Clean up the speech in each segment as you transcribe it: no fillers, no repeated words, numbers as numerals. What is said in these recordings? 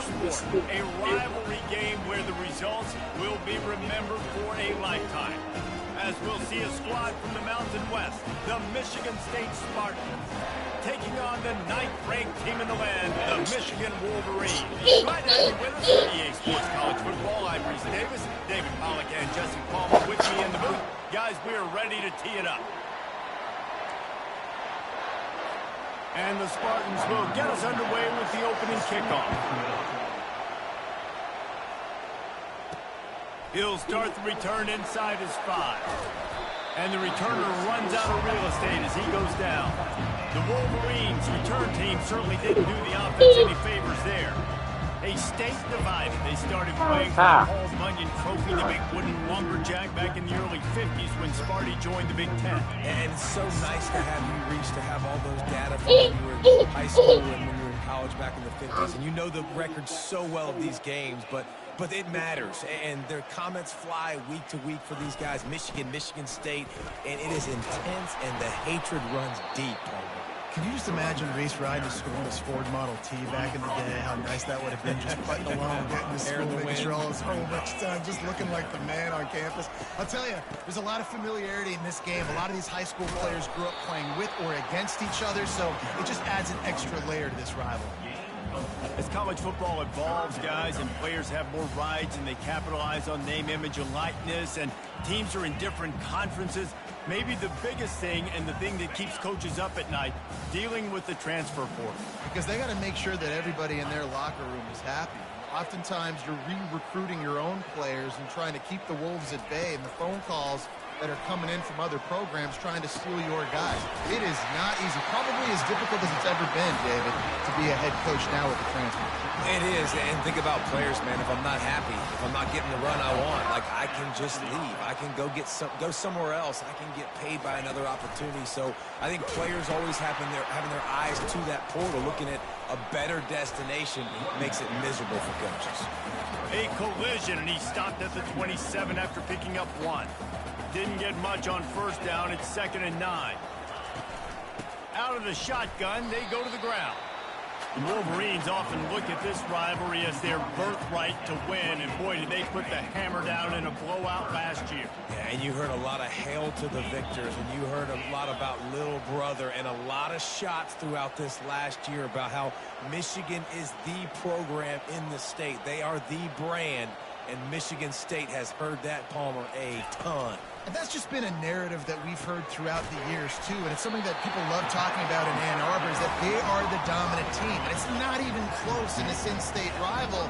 sport, a rivalry game where the results will be remembered for a lifetime. As we'll see a squad from the Mountain West, the Michigan State Spartans, taking on the 9th-ranked team in the land, the Michigan Wolverines. Glad to have you with us for EA Sports College Football. I'm Reese Davis, David Pollack, and Jesse Palmer with me in the booth. Guys, we are ready to tee it up. And the Spartans will get us underway with the opening kickoff. He'll start the return inside his 5. And the returner runs out of real estate as he goes down. The Wolverines return team certainly didn't do the offense any favors there. A state divided. They started playing for the Paul Bunyan Trophy, the big wooden lumberjack, back in the early 50s when Sparty joined the Big Ten. And it's so nice to have you, Reach, to have all those data from when you were in high school and when you were in college back in the 50s. And you know the records so well of these games, but it matters. And their comments fly week to week for these guys. Michigan, Michigan State, and it is intense, and the hatred runs deep, Palmer. Can you just imagine Reese riding to school in his Ford Model T back in the day? How nice that would have been, just putting along, getting to school, making sure all his homework's done, just looking like the man on campus. I'll tell you, there's a lot of familiarity in this game. A lot of these high school players grew up playing with or against each other, so it just adds an extra layer to this rivalry. As college football evolves, guys, and players have more rights and they capitalize on name, image, and likeness, and teams are in different conferences, maybe the biggest thing and the thing that keeps coaches up at night, dealing with the transfer portal. Because they got to make sure that everybody in their locker room is happy. Oftentimes, you're re-recruiting your own players and trying to keep the Wolves at bay, and the phone calls that are coming in from other programs trying to steal your guys. It is not easy. Probably as difficult as it's ever been, David, to be a head coach now with the transfer. It is, and think about players, man. If I'm not happy, if I'm not getting the run I want, like, I can just leave. I can go somewhere else. I can get paid by another opportunity. So I think players always having their eyes to that portal, looking at a better destination, makes it miserable for coaches. A collision, and he stopped at the 27 after picking up 1. Didn't get much on first down. It's 2nd and 9. Out of the shotgun, they go to the ground. The Wolverines often look at this rivalry as their birthright to win, and boy, did they put the hammer down in a blowout last year. Yeah, and you heard a lot of hail to the victors, and you heard a lot about little brother, and a lot of shots throughout this last year about how Michigan is the program in the state. They are the brand, and Michigan State has heard that, Palmer, a ton. And that's just been a narrative that we've heard throughout the years, too. And it's something that people love talking about in Ann Arbor, is that they are the dominant team. And it's not even close in this in-state rival.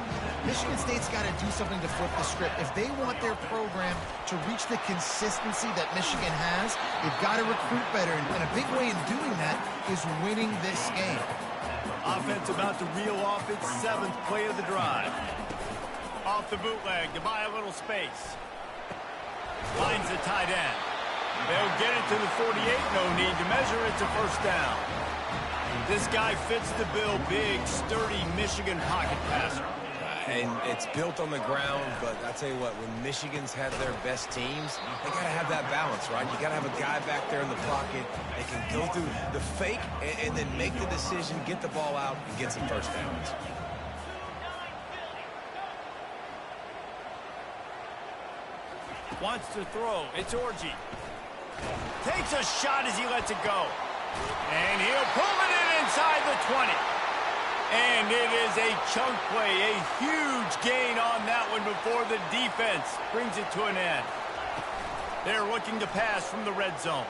Michigan State's got to do something to flip the script. If they want their program to reach the consistency that Michigan has, they've got to recruit better. And a big way in doing that is winning this game. Offense about to reel off its 7th play of the drive. Off the bootleg to buy a little space. Finds the tight end. They'll get it to the 48. No need to measure. It's a first down. This guy fits the bill. Big, sturdy Michigan pocket passer. And it's built on the ground, but I tell you what, when Michigan's had their best teams, they got to have that balance, right? You got to have a guy back there in the pocket that can go through the fake and then make the decision, get the ball out, and get some first downs. Wants to throw. It's Orji. Takes a shot as he lets it go. And he'll pull it in inside the 20. And it is a chunk play. A huge gain on that one before the defense brings it to an end. They're looking to pass from the red zone.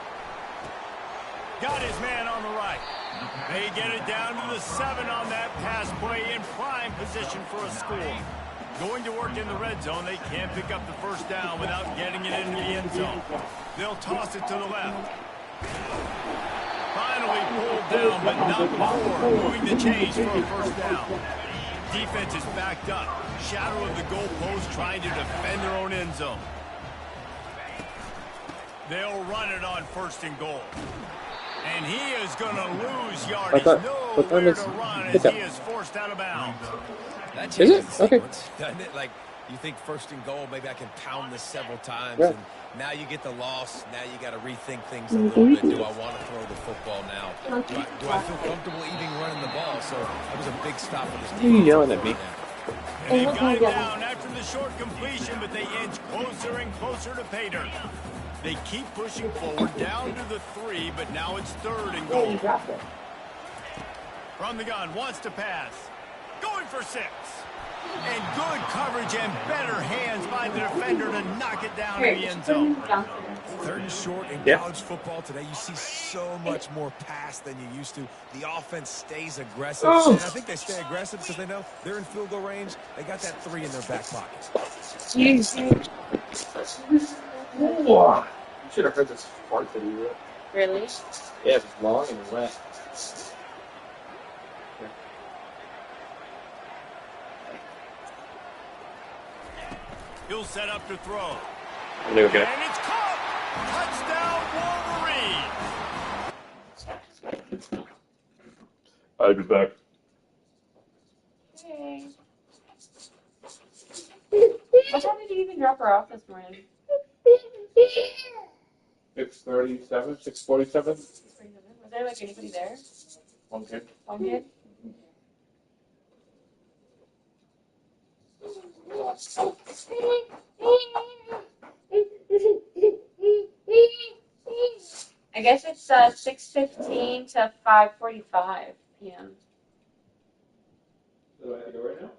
Got his man on the right. They get it down to the 7 on that pass play, in prime position for a score. Going to work in the red zone, they can't pick up the first down without getting it into the end zone. They'll toss it to the left. Finally pulled down, but not before moving the chains for a first down. Defense is backed up. Shadow of the goalpost, trying to defend their own end zone. They'll run it on 1st and goal. And he is going to lose yardage. Nowhere to run as he is forced out of bounds. That is it? Okay. Doesn't it? Like, you think 1st and goal, maybe I can pound this several times. Yeah. And now you get the loss. Now you got to rethink things a little bit. Do I want to throw the football now? Do I feel comfortable even running the ball? So that was a big stop for this team. Who are you yelling at me? And they've got it down after the short completion, but they inch closer and closer to pay dirt. They keep pushing forward down to the 3, but now it's 3rd and goal. From the gun, wants to pass. Going for 6. And good coverage and better hands by the defender to knock it down in the end zone. 3rd and short in college football today. You see so much more pass than you used to. The offense stays aggressive. And I think they stay aggressive because they know they're in field goal range. They got that 3 in their back pocket. You should have heard this fart that he wrote. Really? Yeah, it's long and wet. He'll set up to throw. I'm gonna go get it. And it's caught! Touchdown, Wolverine! I'll be back. Hey. What time did you even drop her off this morning? 6:37, 6:47. Was there like anybody there? One kid. One kid? I guess it's 6:15 to 5:45 p.m. Do I have to go right now?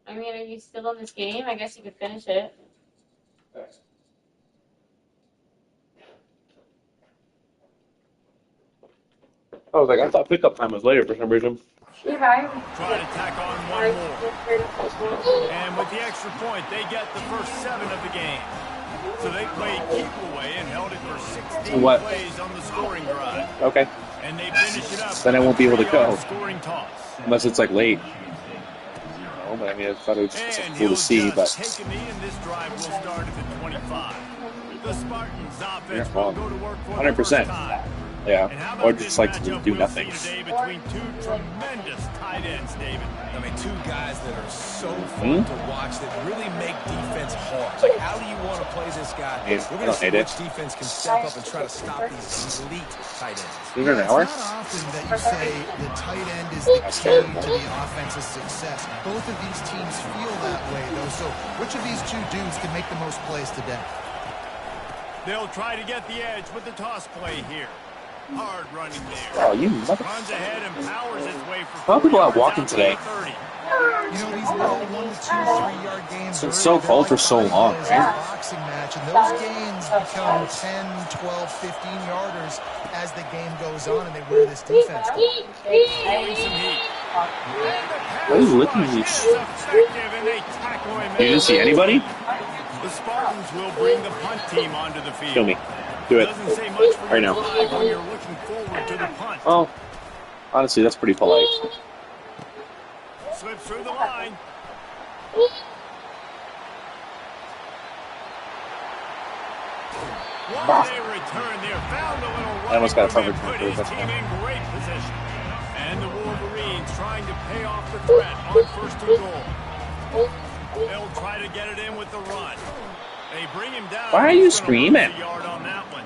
I mean, are you still in this game? I guess you could finish it. Thanks. I was like, I thought pickup time was later for some reason. You're right. Try to tack on one more. And with the extra point, they get the first 7 of the game. So they played keep away and held it for 16 plays on the scoring drive. Okay. And they finish it up. Then I won't be able to go. Scoring toss. Unless it's like late. No, but I mean, I thought it was just cool to see, but. Take a knee, and this drive will start at the 25. The Spartans offense Yeah, will go to work for 100%. the first time. Yeah, or just like to do nothing. Today between 2 tremendous tight ends, David. I mean, 2 guys that are so fun to watch that really make defense hard. Like, how do you want to play this guy? Yeah, We're going to see which defense can step up and try to stop these elite tight ends. Is it an hour? It's not often that you say the tight end is the key to the offense's success. Both of these teams feel that way, though. So which of these 2 dudes can make the most plays today? They'll try to get the edge with the toss play here. Hard running there. Oh, you mother... Runs ahead and powers his way for How are people out walking today? You know, these little 1 to 2, 3-yard games. It's been so cold for so long, right? right? Boxing match, and those gains become 10, 12, 15-yarders as the game goes on, and they wear this defense down. Feeling some heat. Why are you licking these? You didn't see anybody? The Spartans will bring the punt team onto the field. Kill me. Do it. Doesn't say much for Right now. when you're looking forward to the punt. Oh, honestly, that's pretty polite. Slips through the line. While they return, they're found a little I almost got a running perfect room and one put for his the team in great position. And the Wolverines trying to pay off the threat on 1st and goal. They'll try to get it in with the run. They bring him down. Why are you screaming? Yard on that one.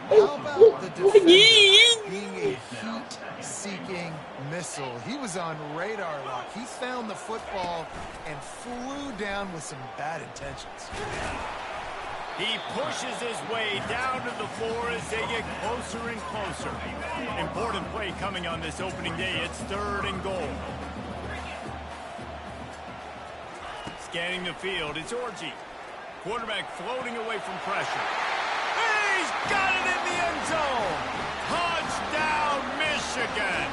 How about the defender being a heat-seeking missile? He was on radar lock. He found the football and flew down with some bad intentions. He pushes his way down to the floor as they get closer and closer. Important play coming on this opening day. It's 3rd and goal. Scanning the field, it's Orji. Quarterback floating away from pressure. He's got it in the end zone. Touchdown, Michigan.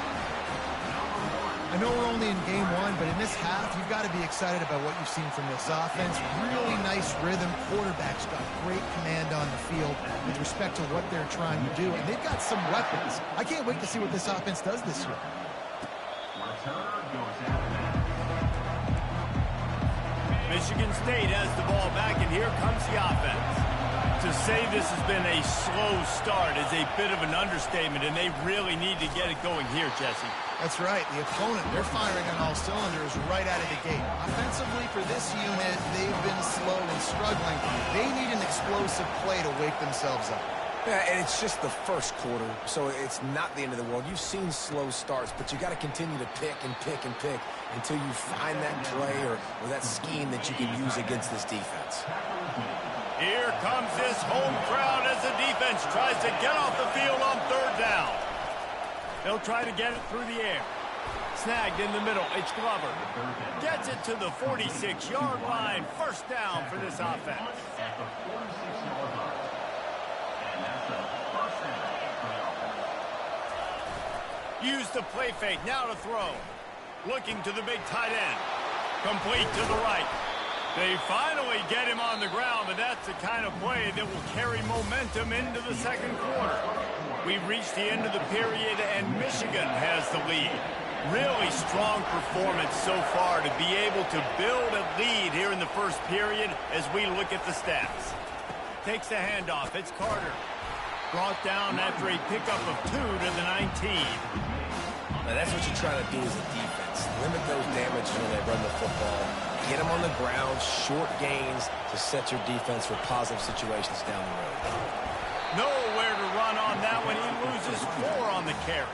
I know we're only in game 1, but in this half, you've got to be excited about what you've seen from this offense. Really nice rhythm. Quarterback's got great command on the field with respect to what they're trying to do. And they've got some weapons. I can't wait to see what this offense does this year. Michigan State has the ball back, and here comes the offense. To say this has been a slow start is a bit of an understatement, and they really need to get it going here, Jesse. That's right. The opponent, they're firing on all cylinders right out of the gate. Offensively, for this unit, they've been slow and struggling. They need an explosive play to wake themselves up. Yeah, and it's just the first quarter, so it's not the end of the world. You've seen slow starts, but you got to continue to pick and pick and pick until you find that play or that scheme that you can use against this defense. Here comes this home crowd as the defense tries to get off the field on third down. They'll try to get it through the air. Snagged in the middle, it's Glover. Gets it to the 46-yard line. First down for this offense. Use the play fake, now to throw. Looking to the big tight end. Complete to the right. They finally get him on the ground, but that's the kind of play that will carry momentum into the second quarter. We've reached the end of the period, and Michigan has the lead. Really strong performance so far to be able to build a lead here in the first period as we look at the stats. Takes the handoff, it's Carter. Brought down after a pickup of 2 to the 19. Now that's what you're trying to do as a defense. Limit those damages when they run the football. Get them on the ground, short gains to set your defense for positive situations down the road. Nowhere to run on that one. He loses 4 on the carry.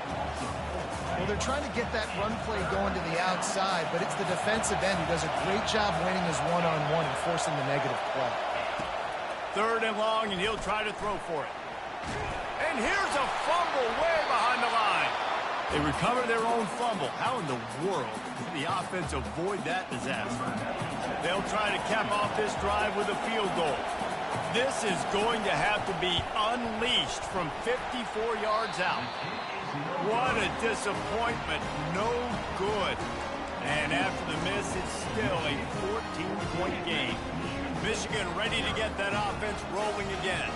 Well, they're trying to get that run play going to the outside, but it's the defensive end who does a great job winning his one-on-one and forcing the negative play. Third and long, and he'll try to throw for it. And here's a fumble way behind the line. They recover their own fumble. How in the world did the offense avoid that disaster? They'll try to cap off this drive with a field goal. This is going to have to be unleashed from 54 yards out. What a disappointment. No good. And after the miss, it's still a 14-point game. Michigan ready to get that offense rolling again.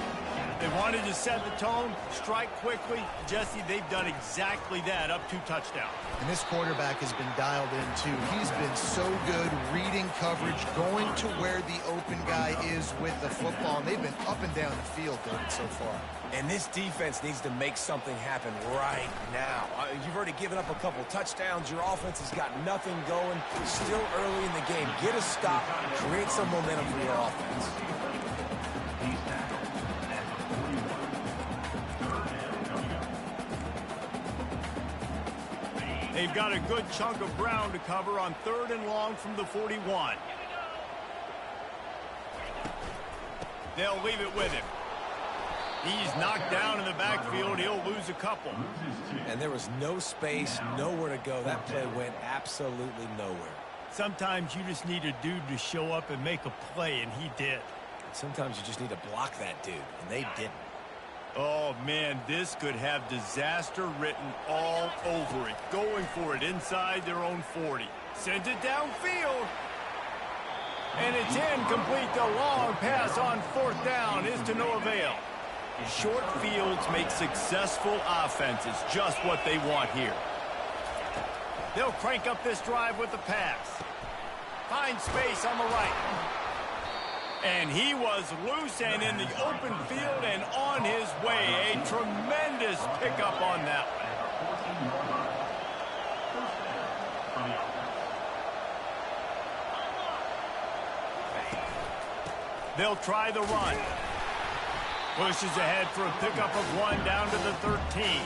They wanted to set the tone, strike quickly. Jesse, they've done exactly that, up 2 touchdowns. And this quarterback has been dialed in, too. He's been so good reading coverage, going to where the open guy is with the football, and they've been up and down the field, David, so far. And this defense needs to make something happen right now. You've already given up a couple touchdowns. Your offense has got nothing going. Still early in the game. Get a stop. Create some momentum for your offense. They've got a good chunk of ground to cover on third and long from the 41. They'll leave it with him. He's knocked down in the backfield. He'll lose a couple. And there was no space, nowhere to go. That play went absolutely nowhere. Sometimes you just need a dude to show up and make a play, and he did. Sometimes you just need to block that dude, and they didn't. Oh, man, this could have disaster written all over it. Going for it inside their own 40. Sends it downfield. And it's incomplete. The long pass on fourth down is to no avail. Short fields make successful offenses just what they want here. They'll crank up this drive with the pass. Find space on the right. And he was loose and in the open field and on his way. A tremendous pickup on that one. They'll try the run. Pushes ahead for a pickup of 1 down to the 13.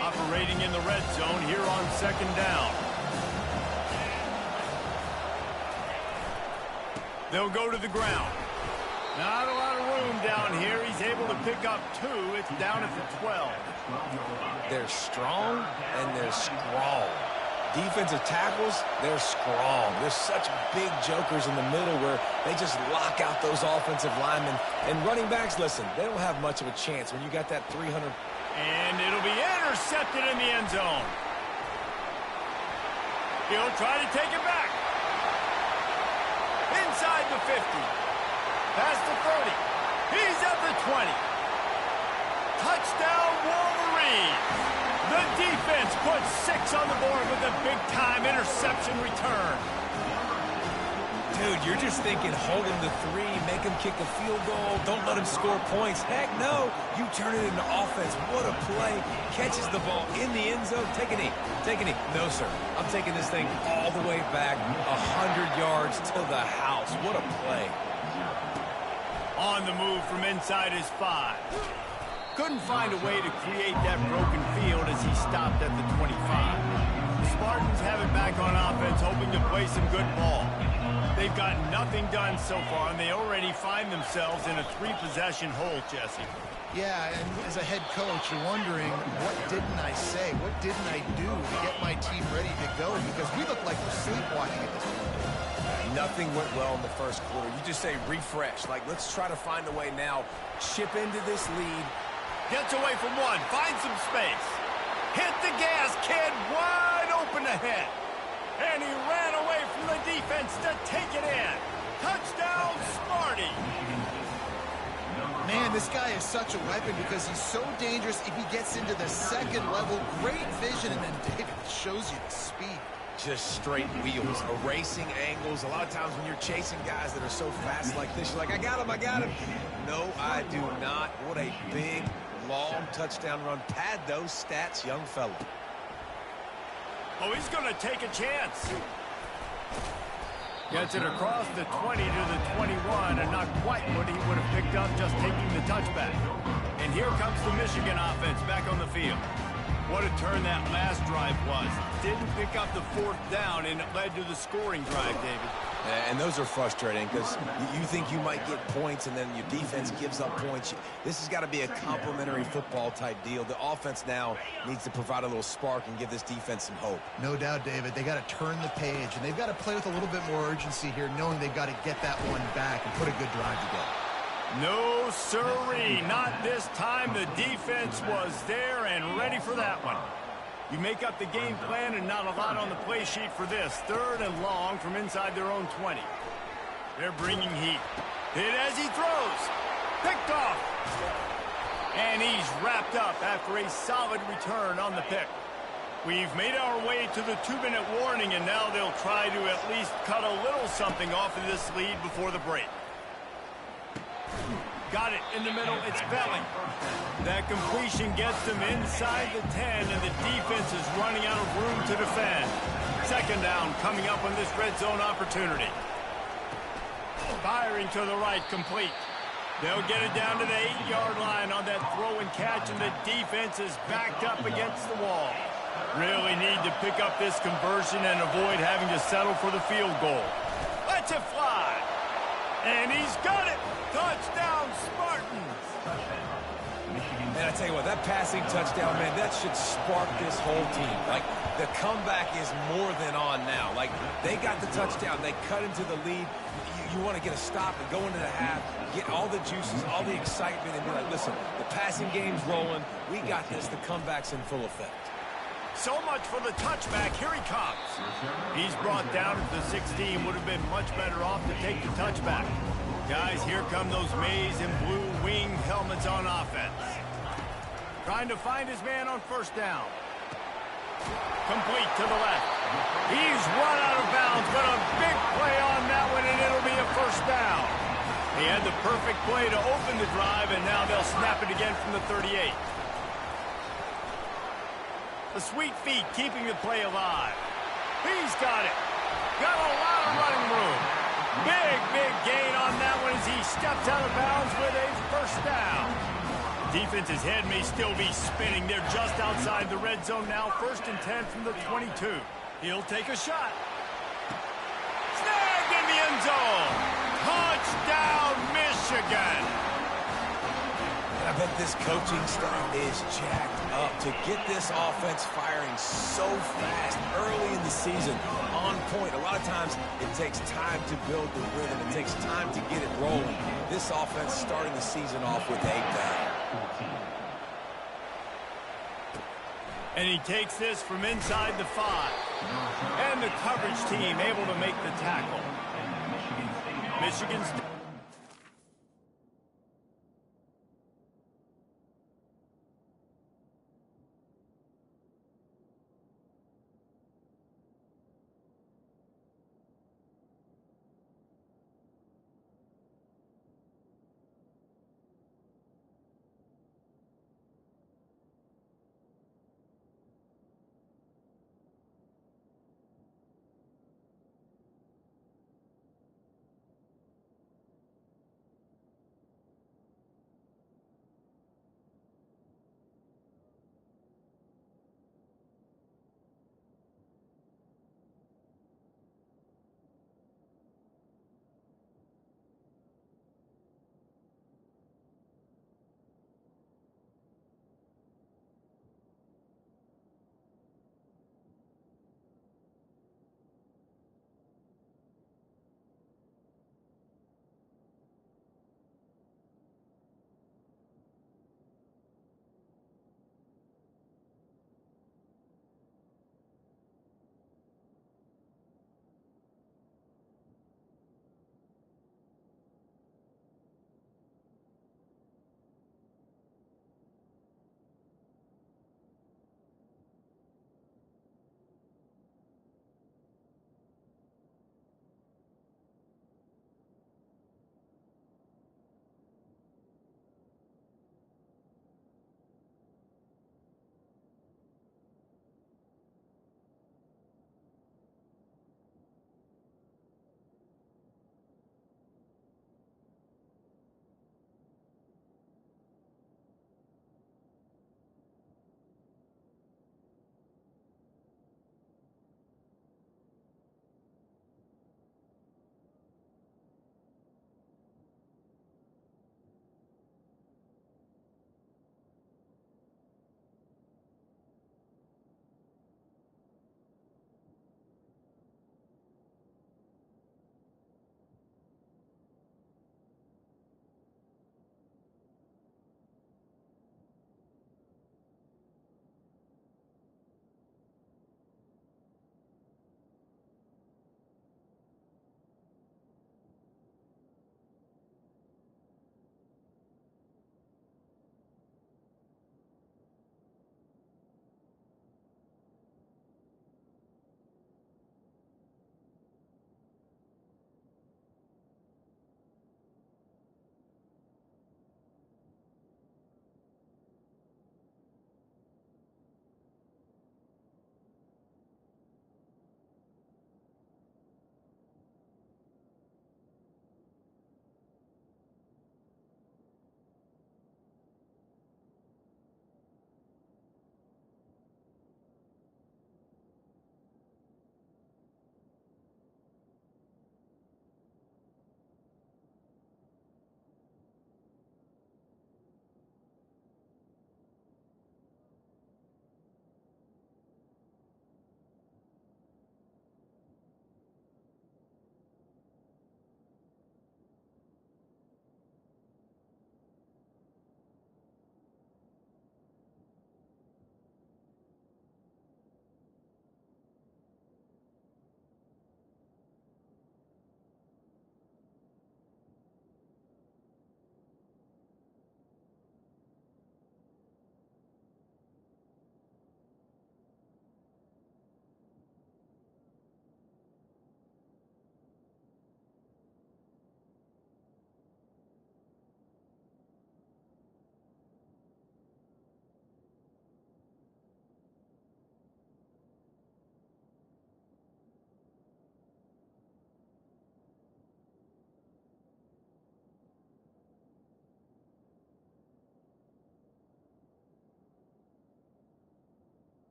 Operating in the red zone here on second down. They'll go to the ground. Not a lot of room down here. He's able to pick up 2. It's down at the 12. They're strong and they're strong. Defensive tackles, they're strong. There's such big jokers in the middle where they just lock out those offensive linemen. And running backs, listen, they don't have much of a chance when you got that 300. And it'll be intercepted in the end zone. He'll try to take it back. Inside the 50. Past the 30. He's at the 20. Touchdown, Wolverine. The defense puts 6 on the board with a big-time interception return. Dude, you're just thinking hold him to 3, make him kick a field goal, don't let him score points. Heck no, you turn it into offense. What a play. Catches the ball in the end zone. Take a knee. Take a knee. No, sir. I'm taking this thing all the way back 100 yards to the house. What a play. On the move from inside his 5. Couldn't find a way to create that broken field as he stopped at the 25. The Spartans have it back on offense, hoping to play some good ball. They've got nothing done so far, and they already find themselves in a 3-possession hole, Jesse. Yeah, and as a head coach, you're wondering, what didn't I say? What didn't I do to get my team ready to go? Because we look like we're sleepwalking at this point. Nothing went well in the first quarter. You just say refresh. Like, let's try to find a way now. Chip into this lead. Gets away from one, finds some space. Hit the gas, kid, wide open ahead. And he ran away from the defense to take it in. Touchdown, Sparty. Man, this guy is such a weapon because he's so dangerous if he gets into the second level. Great vision, and then David shows you the speed. Just straight wheels, erasing angles. A lot of times when you're chasing guys that are so fast like this, you're like, I got him, I got him. No, I do not. What a big, long touchdown run. Pad those stats, young fella. Oh, he's going to take a chance. Gets it across the 20 to the 21, and not quite what he would have picked up just taking the touchback. And here comes the Michigan offense back on the field. What a turn that last drive was. Didn't pick up the 4th down, and it led to the scoring drive, David. And those are frustrating because you think you might get points and then your defense gives up points. This has got to be a complementary football type deal. The offense now needs to provide a little spark and give this defense some hope. No doubt, David. They got to turn the page, and they've got to play with a little bit more urgency here, knowing they've got to get that one back and put a good drive together. No, sirree. Not this time. The defense was there and ready for that one. You make up the game plan and not a lot on the play sheet for this. 3rd and long from inside their own 20. They're bringing heat. Hit as he throws. Picked off. And he's wrapped up after a solid return on the pick. We've made our way to the 2-minute warning, and now they'll try to at least cut a little something off of this lead before the break. Got it in the middle. It's Belling. That completion gets them inside the 10, and the defense is running out of room to defend. 2nd down coming up on this red zone opportunity. Firing to the right, complete. They'll get it down to the 8-yard line on that throw and catch, and the defense is backed up against the wall. Really need to pick up this conversion and avoid having to settle for the field goal. Let's it fly. And he's got it. Touchdown, Spartans. And I tell you what, that passing touchdown, man, that should spark this whole team. Like, the comeback is more than on now. Like, they got the touchdown. They cut into the lead. You want to get a stop and go into the half, get all the juices, all the excitement, and be like, listen, the passing game's rolling. We got this. The comeback's in full effect. So much for the touchback. Here he comes. He's brought down at the 16. Would have been much better off to take the touchback. Guys, here come those maize and blue winged helmets on offense. Trying to find his man on 1st down. Complete to the left. He's run out of bounds, but a big play on that one, and it'll be a 1st down. He had the perfect play to open the drive, and now they'll snap it again from the 38. The sweet feet keeping the play alive. He's got it. Got a lot of running room. Big gain on that one as he steps out of bounds with a 1st down. Defense's head may still be spinning. They're just outside the red zone now. 1st and 10 from the 22. He'll take a shot. Snagged in the end zone. Touchdown, Michigan. I bet this coaching staff is jacked up to get this offense firing so fast early in the season, on point. A lot of times it takes time to build the rhythm. It takes time to get it rolling. This offense starting the season off with 8 down. And he takes this from inside the 5. And the coverage team able to make the tackle. Michigan's...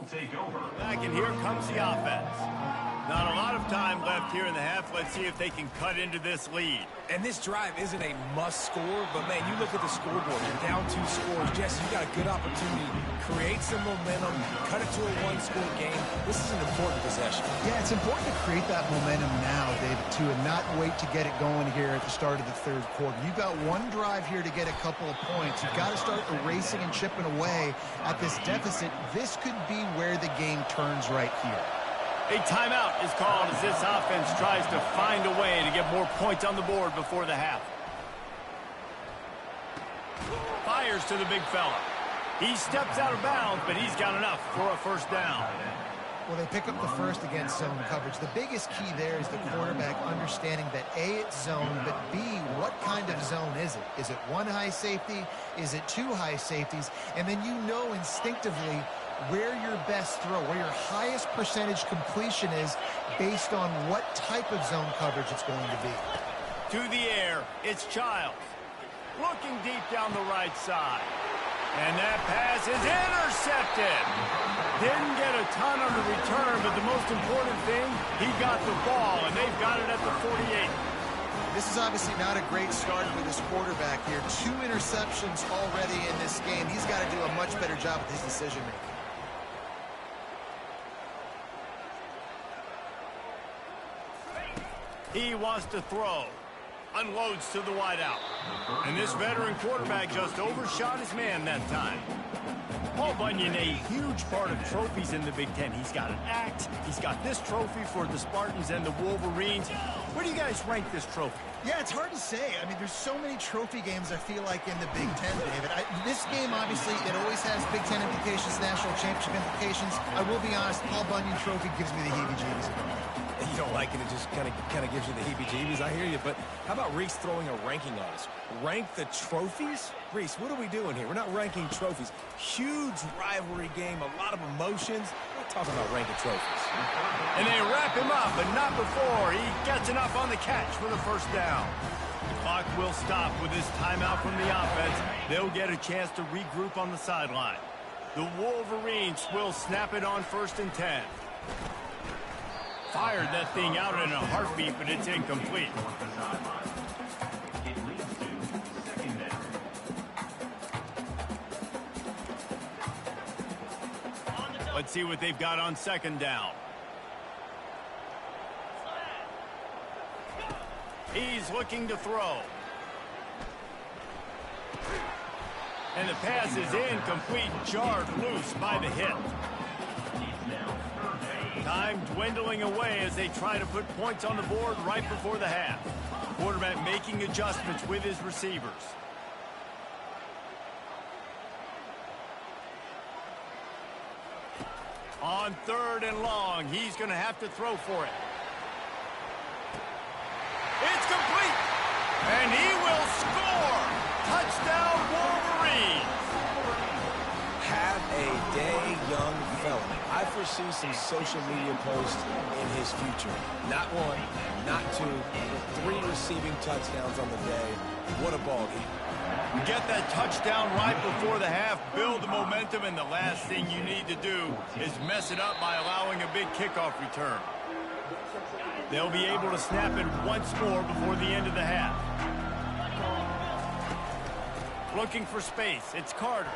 Back, and here comes the offense. Not a lot of time left here in the half. Let's see if they can cut into this lead. And this drive isn't a must score, but man, you look at the scoreboard, you're down 2 scores. Jesse, you got a good opportunity. Create some momentum, cut it to a 1-score game. This is an important possession. Yeah, it's important to create that momentum now, David, too, and not wait to get it going here at the start of the third quarter. You've got one drive here to get a couple of points. You've got to start erasing and chipping away at this deficit. This could be where the game turns right here. A timeout is called as this offense tries to find a way to get more points on the board before the half. Fires to the big fella. He steps out of bounds, but he's got enough for a first down. Well, they pick up the first against zone coverage. The biggest key there is the quarterback understanding that A, it's zone, but B, what kind of zone is it? Is it 1 high safety? Is it 2 high safeties? And then you know instinctively where your best throw, where your highest percentage completion is based on what type of zone coverage it's going to be. To the air, it's Childs. Looking deep down the right side. And that pass is intercepted. Didn't get a ton on the return, but the most important thing, he got the ball, and they've got it at the 48. This is obviously not a great start for this quarterback here. 2 interceptions already in this game. He's got to do a much better job with his decision-making. He wants to throw. Unloads to the wideout. And this veteran quarterback just overshot his man that time. Paul Bunyan, a huge part of trophies in the Big Ten. He's got an act. He's got this trophy for the Spartans and the Wolverines. Where do you guys rank this trophy? Yeah, it's hard to say. I mean, there's so many trophy games, I feel like, in the Big Ten, David. This game, obviously, it always has Big Ten implications, national championship implications. I will be honest, Paul Bunyan trophy gives me the heebie-jeebies. You don't like it, it just kind of gives you the heebie-jeebies. I hear you, but how about Reese throwing a ranking on us? Rank the trophies? Reese, what are we doing here? We're not ranking trophies. Huge rivalry game, a lot of emotions. We're not talking about ranking trophies. And they wrap him up, but not before he gets enough on the catch for the first down. The clock will stop with this timeout from the offense. They'll get a chance to regroup on the sideline. The Wolverines will snap it on 1st and 10. Fired that thing out in a heartbeat, but it's incomplete. Let's see what they've got on 2nd down. He's looking to throw. And the pass is incomplete, jarred loose by the hit. Time dwindling away as they try to put points on the board right before the half. Quarterback making adjustments with his receivers. On 3rd and long, he's going to have to throw for it. It's complete! And he will score! Touchdown, Wolverines! Have a day, young fella. I foresee some social media posts in his future. Not 1, not 2, but 3 receiving touchdowns on the day. What a ball game. Get that touchdown right before the half, build the momentum, and the last thing you need to do is mess it up by allowing a big kickoff return. They'll be able to snap it once more before the end of the half. Looking for space, it's Carter.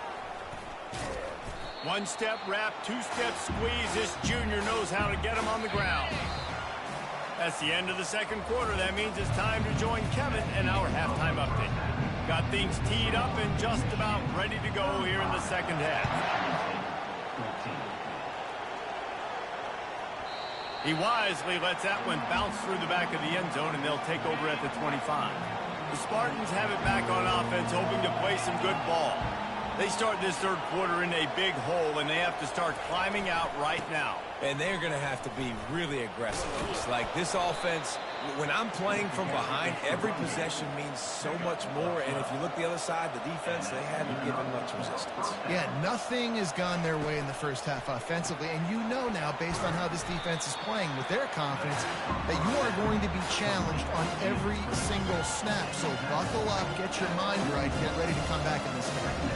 1-step wrap, 2-step squeeze. This junior knows how to get him on the ground. That's the end of the 2nd quarter. That means it's time to join Kevin and our halftime update. Got things teed up and just about ready to go here in the 2nd half. He wisely lets that one bounce through the back of the end zone, and they'll take over at the 25. The Spartans have it back on offense, hoping to play some good ball. They start this 3rd quarter in a big hole, and they have to start climbing out right now. And they're going to have to be really aggressive. It's like this offense, when I'm playing from behind, every possession means so much more. And if you look the other side, the defense, they haven't given much resistance. Yeah, nothing has gone their way in the first half offensively. And you know now, based on how this defense is playing with their confidence, that you are going to be challenged on every single snap. So buckle up, get your mind right, get ready to come back in this game.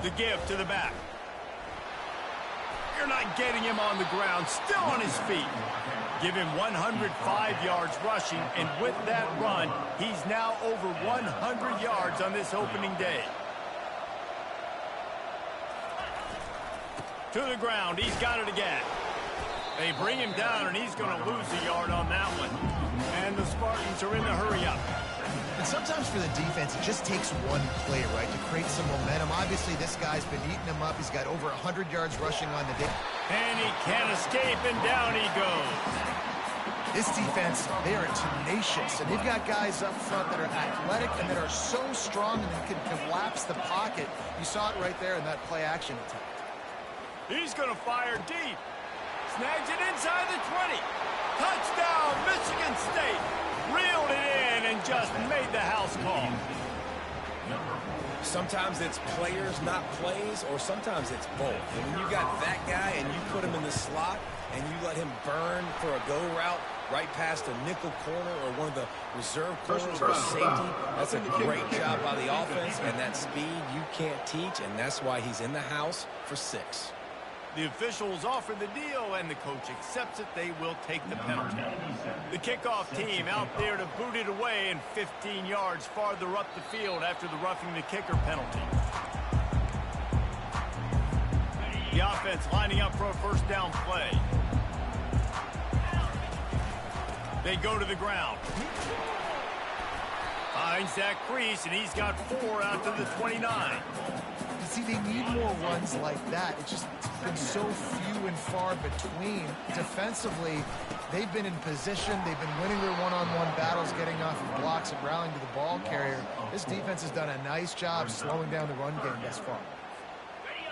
The give to the back. You're not getting him on the ground, still on his feet. Give him 105 yards rushing, and with that run, he's now over 100 yards on this opening day. To the ground, he's got it again. They bring him down, and he's going to lose a yard on that one. And the Spartans are in the hurry-up. And sometimes for the defense, it just takes one play, right, to create some momentum. Obviously, this guy's been eating him up. He's got over 100 yards rushing on the day. And he can't escape, and down he goes. This defense, they are tenacious, and they've got guys up front that are athletic and that are so strong and that can collapse the pocket. You saw it right there in that play-action attempt. He's going to fire deep. Snags it inside the 20. Touchdown, Michigan State. Reeled it in and just made the house call. Sometimes it's players, not plays, or sometimes it's both. And when you got that guy and you put him in the slot and you let him burn for a go route right past a nickel corner or one of the reserve corners or safety, that's a great job by the offense, and that speed you can't teach, and that's why he's in the house for 6. The officials offer the deal, and the coach accepts it. They will take the penalty. The kickoff team out there to boot it away and 15 yards farther up the field after the roughing the kicker penalty. The offense lining up for a first down play. They go to the ground. Finds that crease, and he's got 4 out to the 29. See, they need more runs like that. It's just been so few and far between. Defensively, they've been in position. They've been winning their one-on-one battles, getting off of blocks and rallying to the ball carrier. This defense has done a nice job slowing down the run game thus far.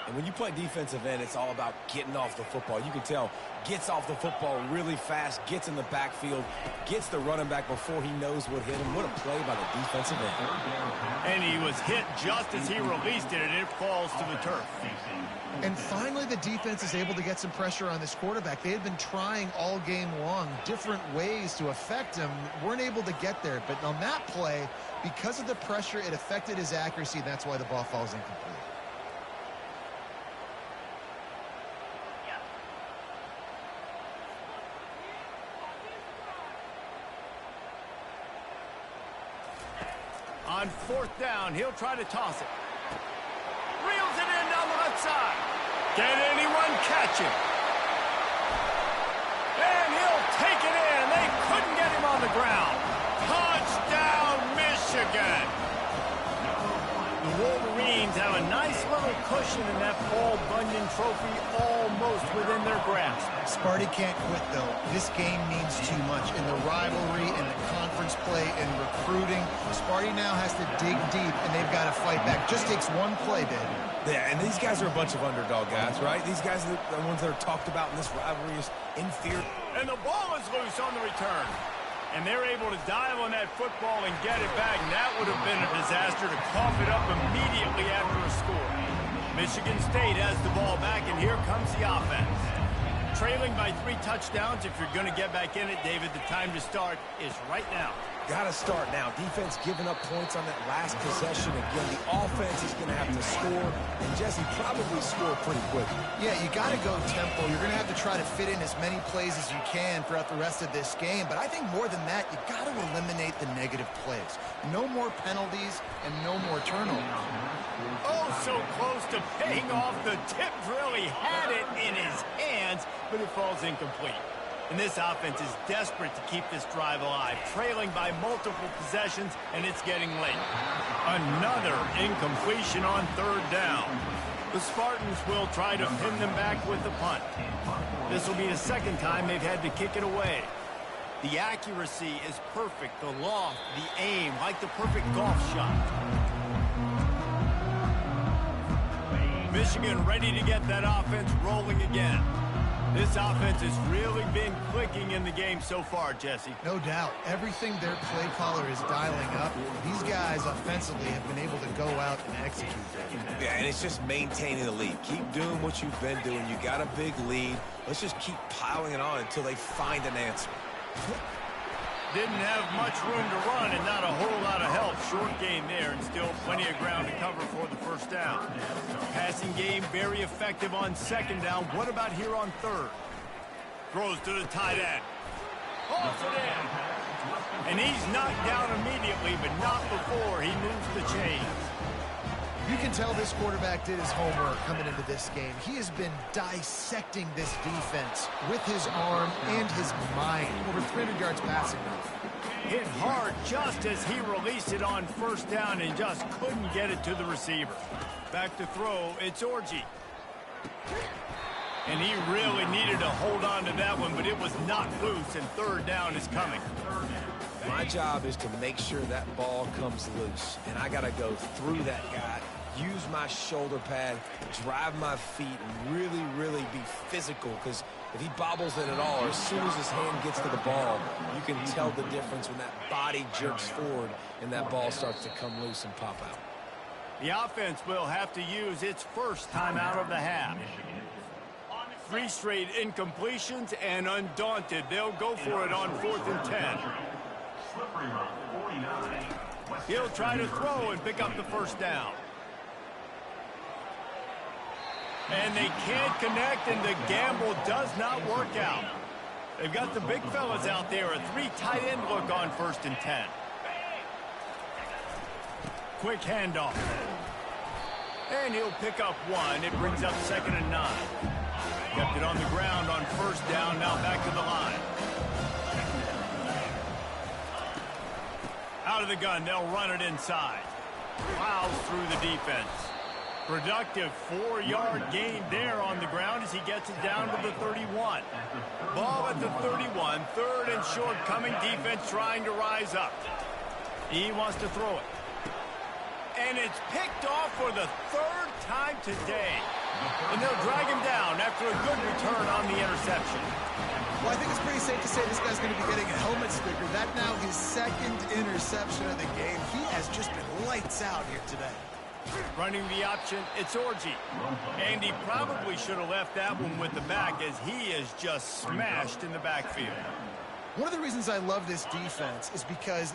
And when you play defensive end, it's all about getting off the football. You can tell, gets off the football really fast, gets in the backfield, gets the running back before he knows what hit him. What a play by the defensive end. And he was hit just as he released it, and it falls to the turf. And finally, the defense is able to get some pressure on this quarterback. They had been trying all game long different ways to affect him, weren't able to get there. But on that play, because of the pressure, it affected his accuracy, and that's why the ball falls incomplete. On 4th down, he'll try to toss it. Reels it in down the left side. Can anyone catch him? And he'll take it in. They couldn't get him on the ground. Touchdown, Michigan. The Wolverines have a nice little cushion in that Paul Bunyan trophy almost within their grasp. Sparty can't quit, though. This game means too much. In the rivalry, in the conference play, in recruiting, Sparty now has to dig deep, and they've got to fight back. Just takes one play, baby. Yeah, and these guys are a bunch of underdog guys, right? These guys are the ones that are talked about in this rivalry is inferior. And the ball is loose on the return. And they're able to dive on that football and get it back. And that would have been a disaster to cough it up immediately after a score. Michigan State has the ball back, and here comes the offense. Trailing by 3 touchdowns. If you're going to get back in it, David, the time to start is right now. Got to start now. Defense giving up points on that last possession. Again, the offense is going to have to score, and Jesse probably score pretty quick. Yeah, you got to go tempo. You're going to have to try to fit in as many plays as you can throughout the rest of this game. But I think more than that, you got to eliminate the negative plays. No more penalties and no more turnovers. Oh, so close to paying off. The tip really had it in his hands, but it falls incomplete. And this offense is desperate to keep this drive alive, trailing by multiple possessions, and it's getting late. Another incompletion on 3rd down. The Spartans will try to pin them back with the punt. This will be the 2nd time they've had to kick it away. The accuracy is perfect, the loft, the aim, like the perfect golf shot. Michigan ready to get that offense rolling again. This offense has really been clicking in the game so far, Jesse. No doubt. Everything their play caller is dialing up, these guys offensively have been able to go out and execute. Yeah, and it's just maintaining the lead. Keep doing what you've been doing. You got a big lead. Let's just keep piling it on until they find an answer. Didn't have much room to run and not a whole lot of help short gain there and still plenty of ground to cover for the first down. Passing game very effective on second down. What about here on third? Throws to the tight end. Hauls it in. And he's knocked down immediately, but not before he moves the chains. You can tell this quarterback did his homework coming into this game. He has been dissecting this defense with his arm and his mind. Over 300 yards passing now. Hit hard just as he released it on first down and just couldn't get it to the receiver. Back to throw, it's Orji. And he really needed to hold on to that one, but it was knocked loose, and third down is coming. My job is to make sure that ball comes loose, and I got to go through that guy, use my shoulder pad, drive my feet, and really, really be physical, because if he bobbles it at all, or as soon as his hand gets to the ball, you can tell the difference when that body jerks forward and that ball starts to come loose and pop out. The offense will have to use its first timeout of the half. 3 straight incompletions, and undaunted, they'll go for it on 4th and 10. He'll try to throw and pick up the first down. And they can't connect, and the gamble does not work out. They've got the big fellas out there, a 3 tight end look on 1st and 10. Quick handoff. And he'll pick up 1. It brings up 2nd and 9. Kept it on the ground on first down, now back to the line. Out of the gun, they'll run it inside. Plows through the defense. Productive 4-yard gain there on the ground as he gets it down to the 31. Ball at the 31, 3rd and short, coming defense trying to rise up. He wants to throw it. And it's picked off for the 3rd time today. And they'll drag him down after a good return on the interception. Well, I think it's pretty safe to say this guy's going to be getting a helmet sticker. That now his 2nd interception of the game. He has just been lights out here today. Running the option, it's Orji. And he probably should have left that one with the back as he is just smashed in the backfield. One of the reasons I love this defense is because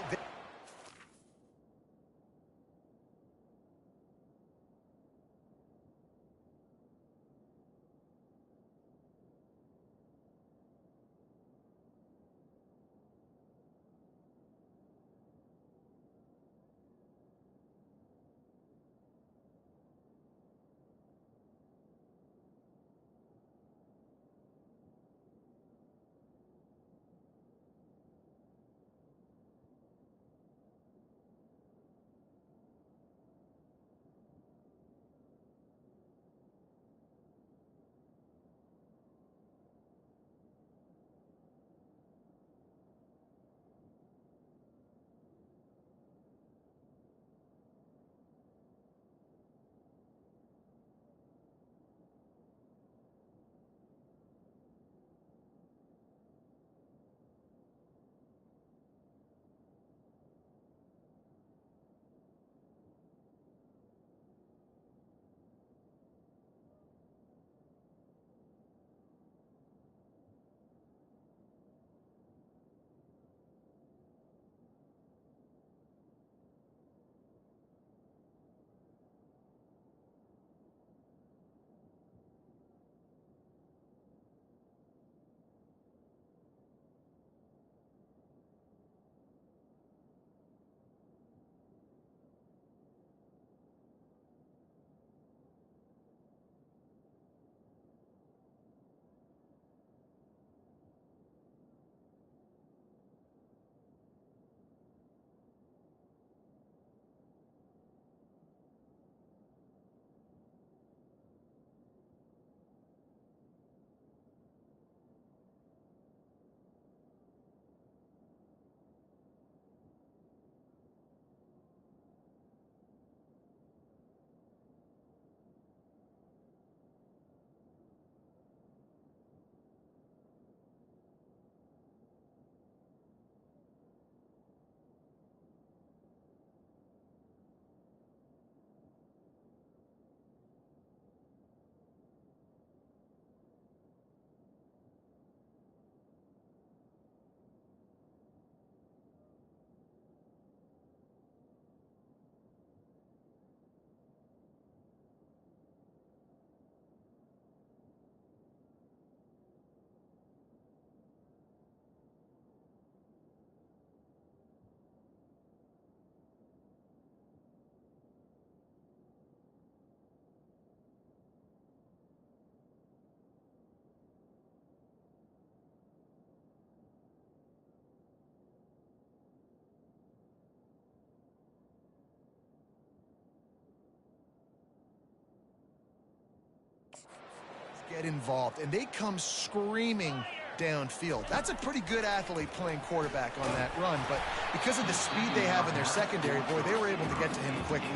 get involved, and they come screaming downfield. That's a pretty good athlete playing quarterback on that run, but because of the speed they have in their secondary, boy, they were able to get to him quickly.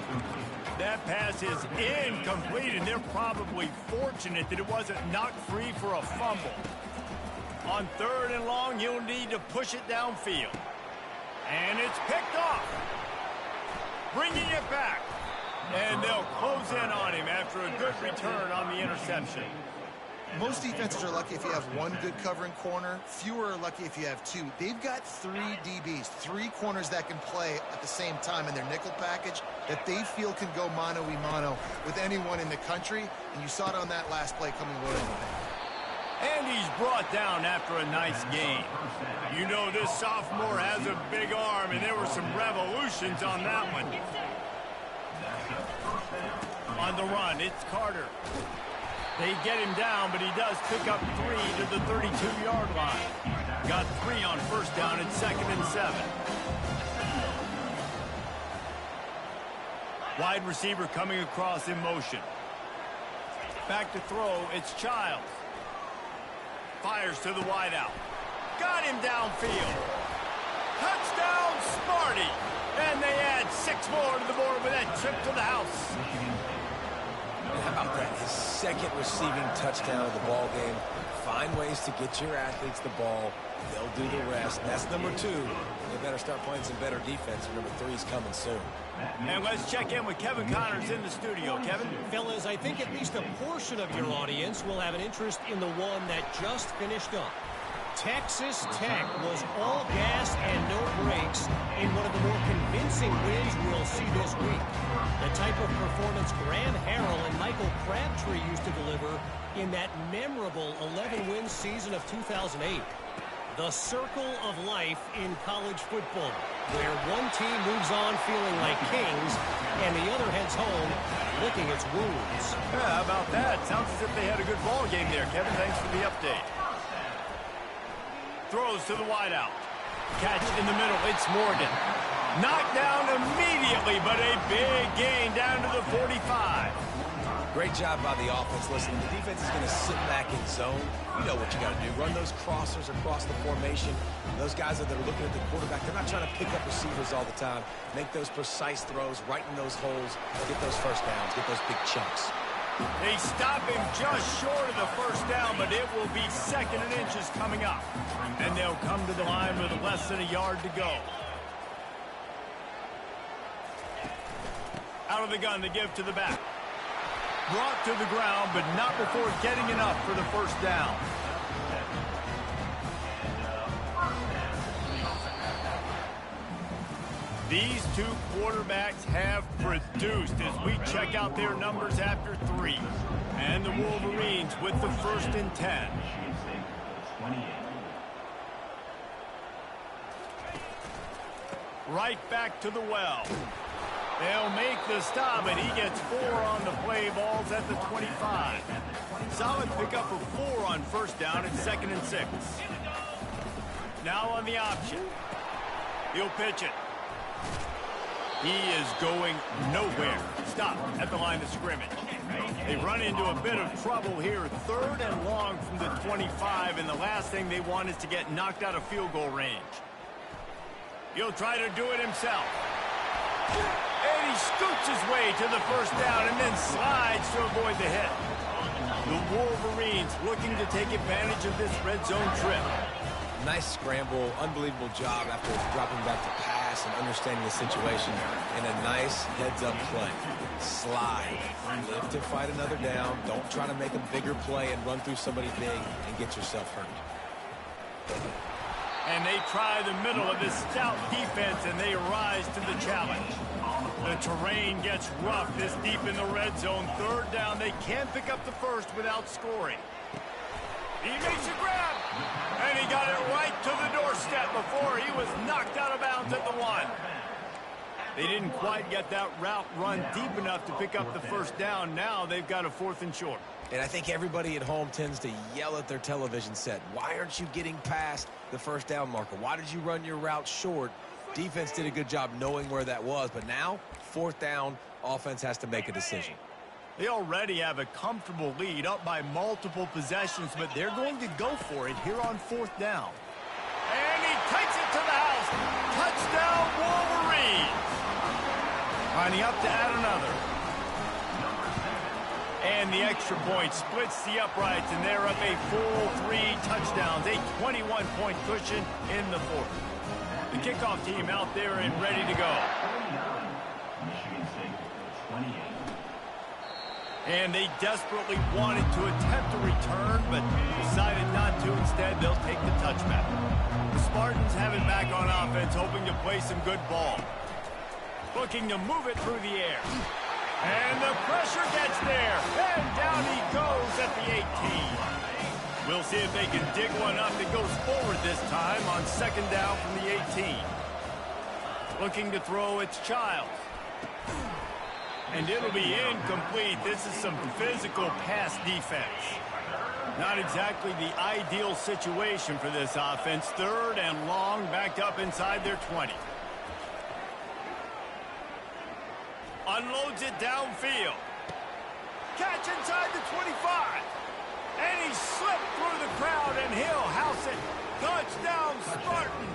That pass is incomplete, and they're probably fortunate that it wasn't knocked free for a fumble. On 3rd and long, you'll need to push it downfield. And it's picked off. Bringing it back. And they'll close in on him after a good return on the interception. Most defenses are lucky if you have one good covering corner. Fewer are lucky if you have two. They've got 3 DBs, 3 corners that can play at the same time in their nickel package that they feel can go mano-a-mano with anyone in the country. And you saw it on that last play coming loaded. And he's brought down after a nice gain. You know this sophomore has a big arm, and there were some revolutions on that one. On the run, it's Carter. They get him down, but he does pick up 3 to the 32-yard line. Got 3 on first down at 2nd and 7. Wide receiver coming across in motion. Back to throw, it's Childs. Fires to the wideout. Got him downfield. Touchdown, Smarty. And they add 6 more to the board with that trip to the house. How about that? His 2nd receiving touchdown of the ball game. Find ways to get your athletes the ball. They'll do the rest. That's number 2. They better start playing some better defense. Number 3's coming soon. And let's check in with Kevin Connors in the studio. Kevin? Fellas, I think at least a portion of your audience will have an interest in the one that just finished up. Texas Tech was all gas and no brakes in one of the more convincing wins we'll see this week. The type of performance Graham Harrell and Michael Crabtree used to deliver in that memorable 11-win season of 2008. The circle of life in college football, where one team moves on feeling like kings and the other heads home licking its wounds. Yeah, how about that? Sounds as if they had a good ball game there, Kevin. Thanks for the update. Throws to the wideout. Catch in the middle. It's Morgan. Knocked down immediately, but a big gain down to the 45. Great job by the offense. Listen, the defense is going to sit back in zone. You know what you got to do. Run those crossers across the formation. Those guys that are looking at the quarterback, they're not trying to pick up receivers all the time. Make those precise throws, right in those holes, get those first downs, get those big chunks. They stop him just short of the first down, but it will be 2nd and inches coming up. And they'll come to the line with less than a yard to go. Out of the gun to give to the back. Brought to the ground, but not before getting enough for the first down. These 2 quarterbacks have produced as we check out their numbers after 3. And the Wolverines with the 1st and 10. Right back to the well. They'll make the stop, and he gets 4 on the play. Balls at the 25. Solid pickup of 4 on first down at 2nd and 6. Now on the option. He'll pitch it. He is going nowhere. Stop at the line of scrimmage. They run into a bit of trouble here. 3rd and long from the 25, and the last thing they want is to get knocked out of field goal range. He'll try to do it himself. And he scoots his way to the first down and then slides to avoid the hit. The Wolverines looking to take advantage of this red zone trip. Nice scramble, unbelievable job after dropping back to pass and understanding the situation, and a nice heads-up play. Slide, live to fight another down. Don't try to make a bigger play and run through somebody big and get yourself hurt. And they try the middle of this stout defense, and they rise to the challenge. The terrain gets rough this deep in the red zone. 3rd down, they can't pick up the first without scoring. He makes a grab, and he got it right to the doorstep before he was knocked out of bounds at the 1. They didn't quite get that route run deep enough to pick up the first down. Now they've got a 4th and short. And I think everybody at home tends to yell at their television set. Why aren't you getting past the first down marker? Why did you run your route short? Defense did a good job knowing where that was, but now, 4th down, offense has to make a decision. They already have a comfortable lead, up by multiple possessions, but they're going to go for it here on 4th down. And he takes it to the house. Touchdown, Wolverines. Lining up to add another. And the extra point splits the uprights, and they're up a full 3 touchdowns, a 21-point cushion in the 4th. The kickoff team out there and ready to go. And they desperately wanted to attempt a return, but decided not to. Instead, they'll take the touchback. The Spartans have it back on offense, hoping to play some good ball. Looking to move it through the air. And the pressure gets there. And down he goes at the 18. We'll see if they can dig one up that goes forward this time on 2nd down from the 18. Looking to throw, it's Childs. And it'll be incomplete. This is some physical pass defense. Not exactly the ideal situation for this offense. 3rd and long, backed up inside their 20. Unloads it downfield. Catch inside the 25. And he slipped through the crowd, and he'll house it. Touchdown, Spartans.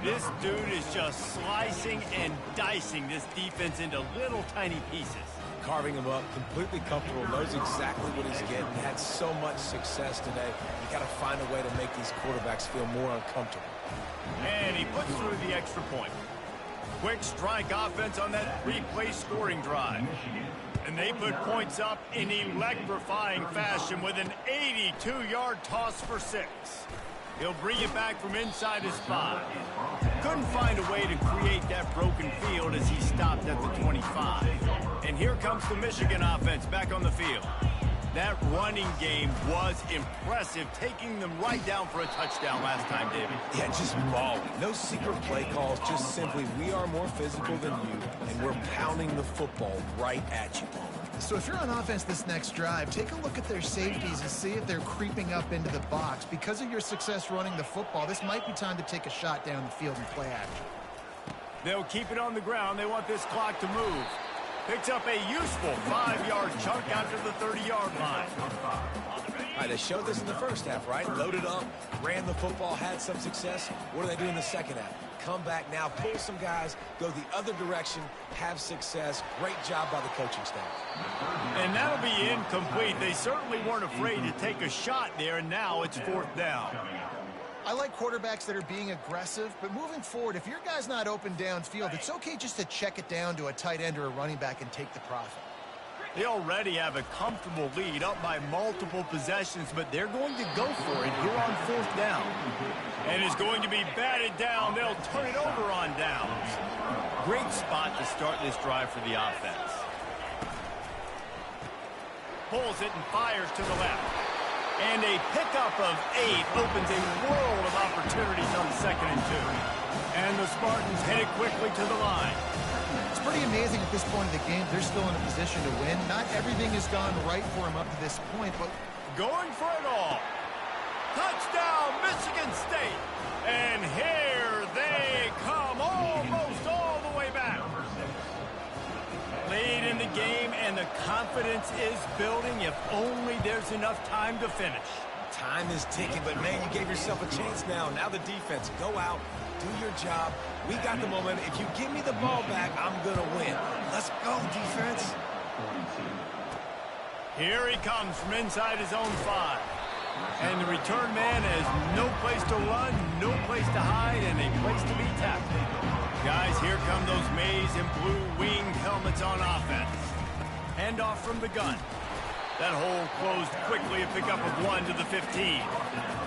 This dude is just slicing and dicing this defense into little tiny pieces. Carving him up, completely comfortable, knows exactly what he's getting. Had so much success today. You got to find a way to make these quarterbacks feel more uncomfortable. And he puts through the extra point. Quick strike offense on that 3-play scoring drive. And they put points up in electrifying fashion with an 82-yard toss for 6. He'll bring it back from inside his 5. Couldn't find a way to create that broken field as he stopped at the 25. And here comes the Michigan offense back on the field. That running game was impressive, taking them right down for a touchdown last time, David. Yeah, just mauling. No secret play calls, just simply we are more physical than you, and we're pounding the football right at you. So if you're on offense this next drive, take a look at their safeties and see if they're creeping up into the box. Because of your success running the football, this might be time to take a shot down the field and play action. They'll keep it on the ground. They want this clock to move. Picks up a useful 5-yard chunk out to the 30-yard line. All right, they showed this in the first half, right? Loaded up, ran the football, had some success. What do they do in the second half? Come back now, pull some guys, go the other direction, have success. Great job by the coaching staff. And that'll be incomplete. They certainly weren't afraid to take a shot there, and now it's 4th down. I like quarterbacks that are being aggressive, but moving forward, if your guy's not open downfield, it's okay just to check it down to a tight end or a running back and take the profit. They already have a comfortable lead, up by multiple possessions, but they're going to go for it here on 4th down. And it's going to be batted down. They'll turn it over on downs. Great spot to start this drive for the offense. Pulls it and fires to the left. And a pickup of 8 opens a world of opportunities on 2nd and 2. And the Spartans headed quickly to the line. It's pretty amazing at this point of the game, they're still in a position to win. Not everything has gone right for them up to this point, but going for it all. Touchdown, Michigan State. And here they come, almost all the way back. Late in the game, and the confidence is building. If only there's enough time to finish. Time is ticking, but man, you gave yourself a chance now. Now the defense, go out, do your job. We got the momentum. If you give me the ball back, I'm going to win. Let's go, defense. Here he comes from inside his own 5. And the return man has no place to run, no place to hide, and a place to be tackled. Guys, here come those maize and blue winged helmets on offense. Handoff from the gun. That hole closed quickly, a pickup of 1 to the 15.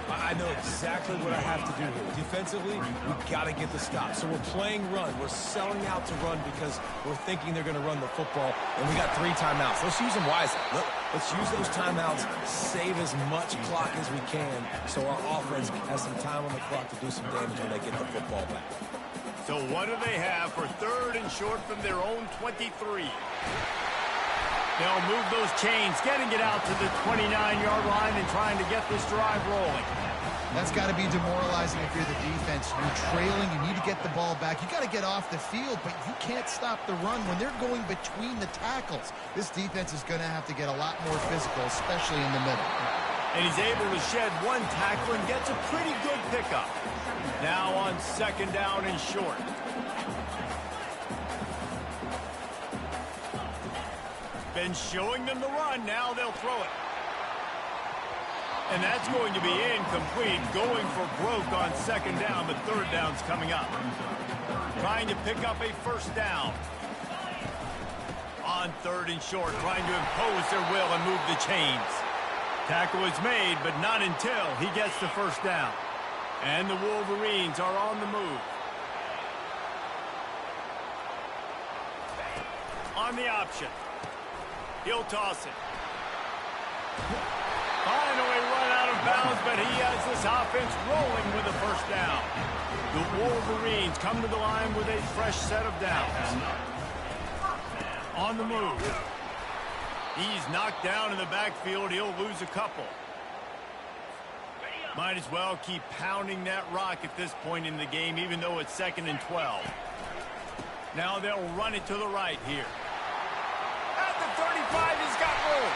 I know exactly what I have to do here. Defensively, we've got to get the stop. So we're playing run. We're selling out to run because we're thinking they're going to run the football. And we got 3 timeouts. Let's use them wisely. Let's use those timeouts, save as much clock as we can so our offense has some time on the clock to do some damage when they get the football back. So what do they have for 3rd and short from their own 23? They'll move those chains, getting it out to the 29-yard line and trying to get this drive rolling. That's got to be demoralizing if you're the defense. You're trailing. You need to get the ball back. You got to get off the field, but you can't stop the run when they're going between the tackles. This defense is going to have to get a lot more physical, especially in the middle. And he's able to shed one tackle and gets a pretty good pickup. Now on second down and short. Been showing them the run. Now they'll throw it. And that's going to be incomplete. Going for broke on second down, but third down's coming up. Trying to pick up a first down. On third and short, trying to impose their will and move the chains. Tackle is made, but not until he gets the first down. And the Wolverines are on the move. On the option. He'll toss it. Finally run out of bounds, but he has this offense rolling with a first down. The Wolverines come to the line with a fresh set of downs. On the move. He's knocked down in the backfield. He'll lose a couple. Might as well keep pounding that rock at this point in the game, even though it's 2nd and 12. Now they'll run it to the right here. At the 35, he's got room.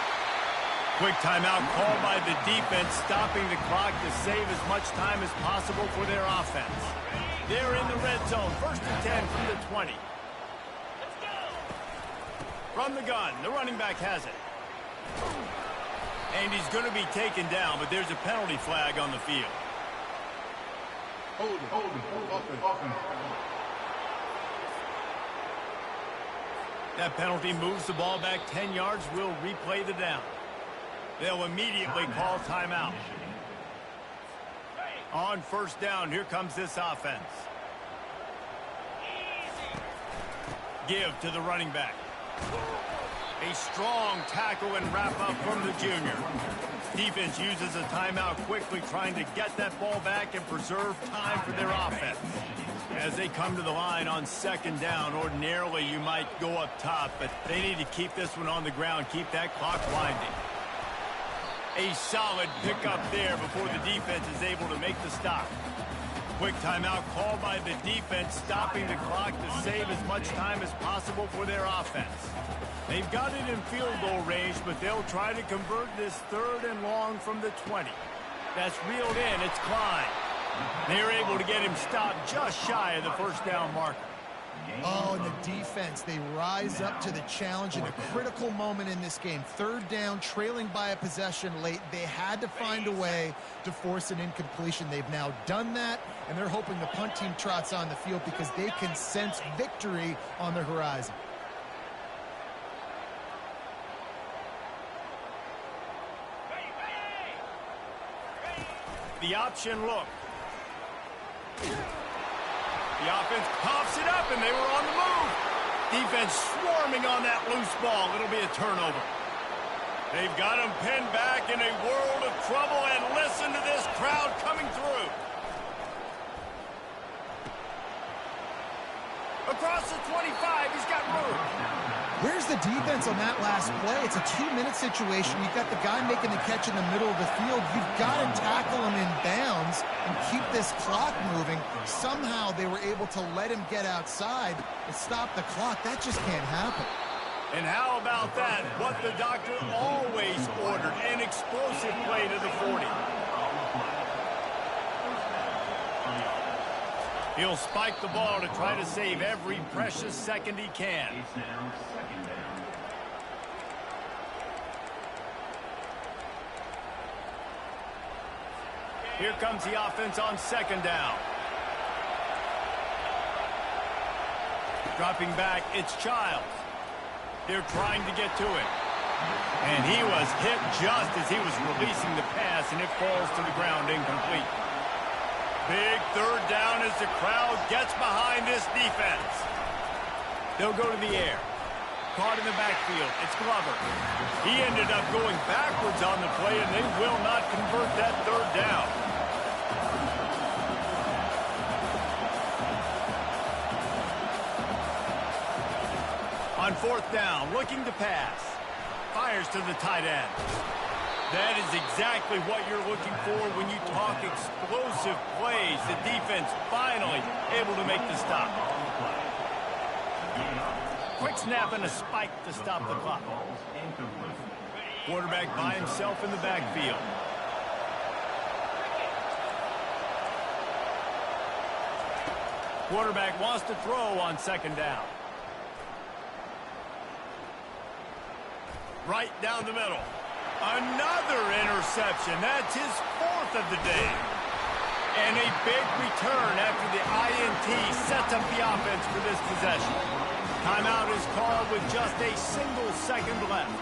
Quick timeout called by the defense, stopping the clock to save as much time as possible for their offense. They're in the red zone, 1st and 10 from the 20. From the gun, the running back has it. And he's going to be taken down, but there's a penalty flag on the field. Hold it. That penalty moves the ball back 10 yards. We'll replay the down. They'll immediately call timeout. On first down, here comes this offense. Give to the running back. A strong tackle and wrap up from the junior. Defense uses a timeout quickly, trying to get that ball back and preserve time for their offense. As they come to the line on second down, ordinarily you might go up top, but they need to keep this one on the ground, keep that clock winding. A solid pickup there before the defense is able to make the stop. Quick timeout called by the defense, stopping the clock to save as much time as possible for their offense. They've got it in field goal range, but they'll try to convert this 3rd and long from the 20. That's reeled in. It's Klein. They're able to get him stopped just shy of the first down marker. Oh, and the defense, they rise up to the challenge in a critical moment in this game. 3rd down, trailing by a possession late. They had to find a way to force an incompletion. They've now done that, and they're hoping the punt team trots on the field because they can sense victory on the horizon. The option look. The offense pops it up, and they were on the move. Defense swarming on that loose ball. It'll be a turnover. They've got him pinned back in a world of trouble, and listen to this crowd coming through. Across the 25, he's got room. Where's the defense on that last play? It's a 2-minute situation. You've got the guy making the catch in the middle of the field. You've got to tackle him in bounds and keep this clock moving. Somehow they were able to let him get outside and stop the clock. That just can't happen. And how about that? What the doctor always ordered, an explosive play to the 40. He'll spike the ball to try to save every precious second he can. Here comes the offense on second down. Dropping back, it's Childs. They're trying to get to him. And he was hit just as he was releasing the pass, and it falls to the ground incomplete. Big 3rd down as the crowd gets behind this defense. They'll go to the air. Caught in the backfield. It's Glover. He ended up going backwards on the play, and they will not convert that 3rd down. On 4th down, looking to pass. Fires to the tight end. That is exactly what you're looking for when you talk explosive plays. The defense finally able to make the stop. Quick snap and a spike to stop the clock. Quarterback by himself in the backfield. Quarterback wants to throw on second down. Right down the middle. Another interception. That's his fourth of the day. And a big return after the INT sets up the offense for this possession. Timeout is called with just a single second left.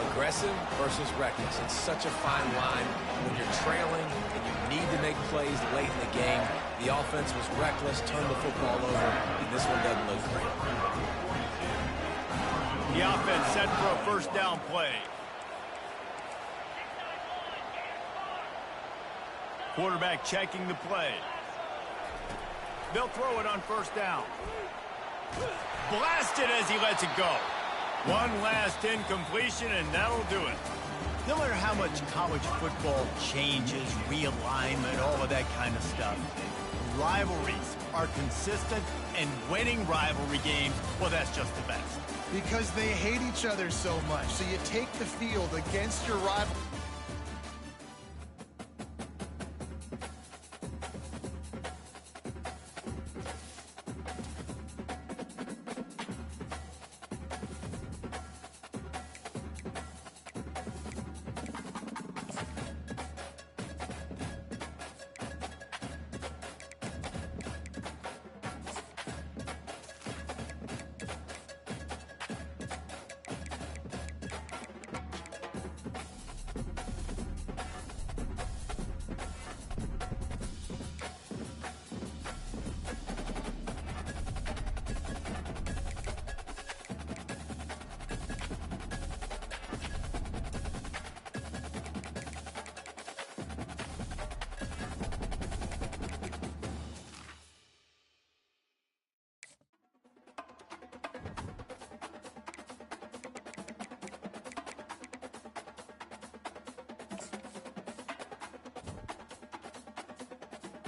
Aggressive versus reckless. It's such a fine line when you're trailing and you need to make plays late in the game. The offense was reckless, turned the football over, and this one doesn't look great. The offense set for a first down play. Quarterback checking the play. They'll throw it on first down. Blasted as he lets it go. One last incompletion, and that'll do it. No matter how much college football changes, realignment, all of that kind of stuff, rivalries are consistent, and winning rivalry games, well, that's just the best. Because they hate each other so much. So you take the field against your rival.